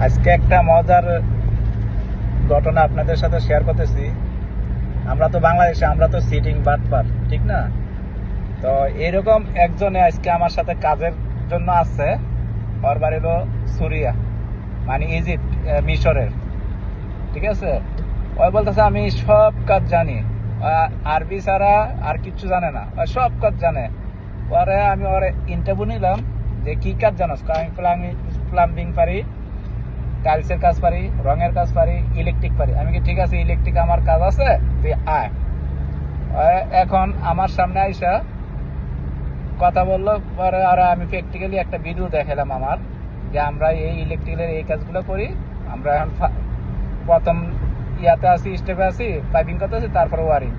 আজকে একটা মজার ঘটনা আপনাদের সাথে শেয়ার করতেছি। আমরা তো বাংলাদেশে, আমরা তো সিটিং বাটপার, ঠিক না? তো এরকম একজনে আজকে আমার সাথে কাজের জন্য আছে। ওর বাড়ি হলো সুরিয়া, মানে ইজিপ্ট, মিশরের, ঠিক আছে? ওই বলতেছে আমি সব কাজ জানি, আরবি ছাড়া আর কিছু জানে না, ও সব কাজ জানে। পরে আমি ওর ইন্টারভিউ নিলাম যে কি কাজ জানোস? আমি প্লাম্বিং পারি, টাইলসের কাজ পারি, রঙের কাজ পারি, ইলেকট্রিক পারি। আমি কি ঠিক আছে, ইলেকট্রিক আমার কাজ আছে, তুই আয়। এখন আমার সামনে আইসা কথা বললো। পরে আর আমি প্র্যাকটিক্যালি একটা ভিডিও দেখালাম আমার, যে আমরা এই ইলেকট্রিকের এই কাজগুলো করি। আমরা এখন প্রথম ইয়াতে আছি, স্টেপে আছি, পাইপিং করতে আছি, তারপরে ওয়ারিং।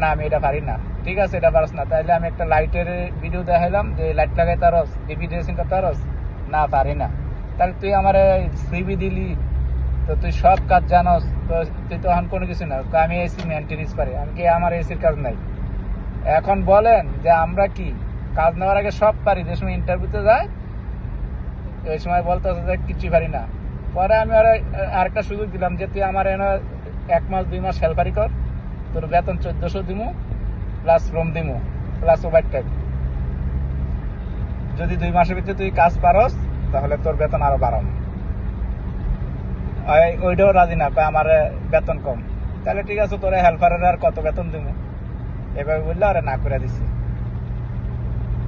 না আমি এটা পারি না। ঠিক আছে, এটা পারস না, তাইলে আমি একটা লাইটের ভিডিও দেখাইলাম যে লাইট লাগাই তারস, ডিপি ড্রেসিং করতে পারস। না পারি না। তাহলে তুই আমার সিবি দিলি, তো তুই সব কাজ জানস, তো তুই তো এখন কোনো কিছু না। আমি এসি মেনটেন্স পারি। আমি কি আমার এসির কাজ নাই? এখন বলেন যে আমরা কি কাজ নেওয়ার আগে সব পারি, যে সময় ইন্টারভিউতে যায় ওই সময় বলতে যে কিছু পারি না। পরে আমি আরেকটা সুযোগ দিলাম যে তুই আমার এনে 1 মাস 2 মাস হেল্পারি কর, তোর বেতন 1400 দিমু, প্লাস রুম দিমু, প্লাস ওভার টাইম। যদি 2 মাসের ভিতরে তুই কাজ পারস, তাহলে তোর বেতন আরো বাড়াবো। ওইটাও রাজি না, আমার বেতন কম। তাহলে ঠিক আছে, তোর হেল্পারের আর কত বেতন দিমু, এভাবে বললে আরে না করে দিছি।